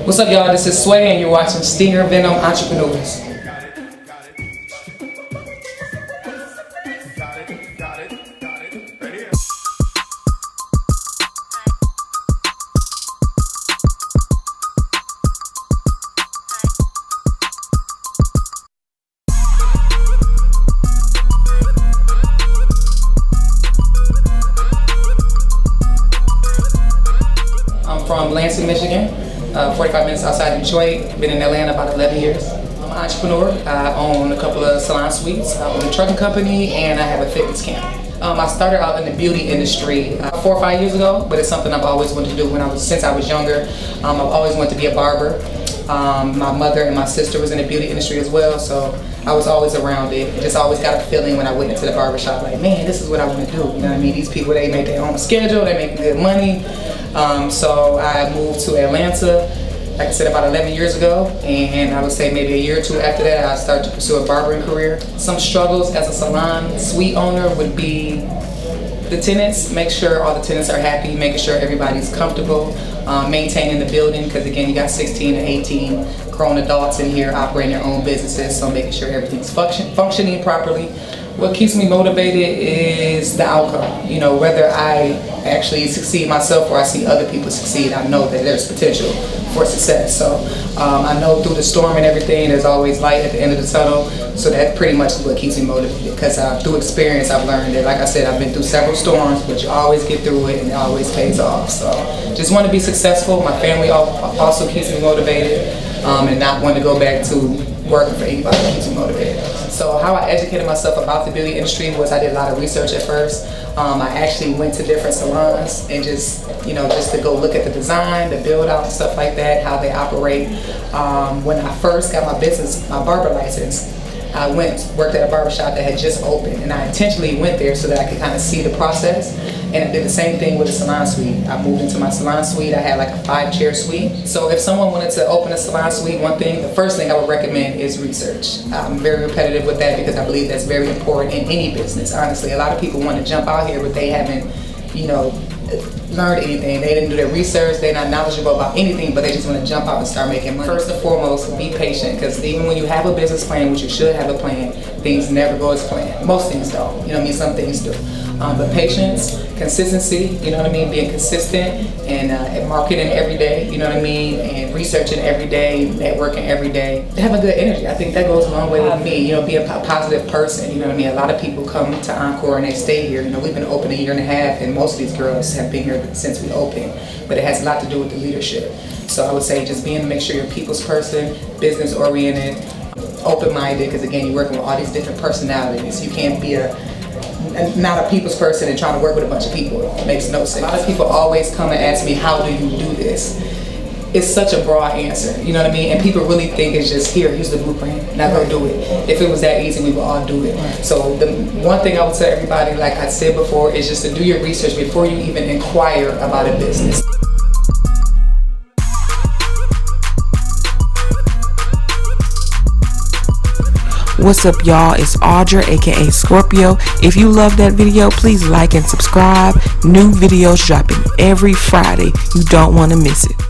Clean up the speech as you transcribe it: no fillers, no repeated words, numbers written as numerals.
What's up, y'all? This is Sway, and you're watching Stinger Venom Entrepreneurs. I'm from Lansing, Michigan, 45 minutes outside Detroit. Been in Atlanta about 11 years. I'm an entrepreneur. I own a couple of salon suites. I own a trucking company, and I have a fitness camp. I started out in the beauty industry 4 or 5 years ago, but it's something I've always wanted to do since I was younger. I've always wanted to be a barber. My mother and my sister was in the beauty industry as well, so I was always around it. Just always got a feeling when I went into the barbershop, like, man, this is what I want to do. You know what I mean? These people, they make their own schedule, they make good money. So I moved to Atlanta, like I said, about 11 years ago, and I would say maybe a year or two after that, I started to pursue a barbering career. Some struggles as a salon suite owner would be the tenants, make sure all the tenants are happy, making sure everybody's comfortable, maintaining the building, because again, you got 16 to 18 grown adults in here operating their own businesses, so making sure everything's functioning properly. What keeps me motivated is the outcome. You know, whether I actually succeed myself or I see other people succeed, I know that there's potential for success. So I know through the storm and everything, there's always light at the end of the tunnel. So that pretty much is what keeps me motivated, because through experience, I've learned that, like I said, I've been through several storms, but you always get through it and it always pays off. So just want to be successful. My family also keeps me motivated, and not want to go back to working for anybody keeps me motivated. So how I educated myself about the beauty industry was I did a lot of research at first. I actually went to different salons and just to go look at the design, the build out and stuff like that, how they operate. When I first got my barber license, I worked at a barbershop that had just opened, and I intentionally went there so that I could kind of see the process. And I did the same thing with the salon suite. I moved into my salon suite. I had like a 5-chair suite. So if someone wanted to open a salon suite, the first thing I would recommend is research. I'm very repetitive with that because I believe that's very important in any business, honestly. A lot of people want to jump out here, but they haven't, learned anything. They didn't do their research, they're not knowledgeable about anything, but they just want to jump out and start making money. First and foremost, be patient, because even when you have a business plan, which you should have a plan, things never go as planned. Most things don't, some things do. But patience, consistency, being consistent, and marketing every day, and researching every day, networking every day. Have a good energy. I think that goes a long way with me, be a positive person, A lot of people come to Encore and they stay here. We've been open a year and a half, and most of these girls have been here since we opened, but it has a lot to do with the leadership. So I would say just make sure you're a people's person, business oriented, open-minded, because again, you're working with all these different personalities. You can't be not a people's person and trying to work with a bunch of people. It makes no sense. A lot of people always come and ask me, how do you do this? It's such a broad answer, And people really think it's just, here's the blueprint, now go do it. If it was that easy, we would all do it. So the one thing I would tell everybody, like I said before, is just to do your research before you even inquire about a business. What's up, y'all? It's Audra, aka Scorpio. If you love that video, please like and subscribe. New videos dropping every Friday. You don't want to miss it.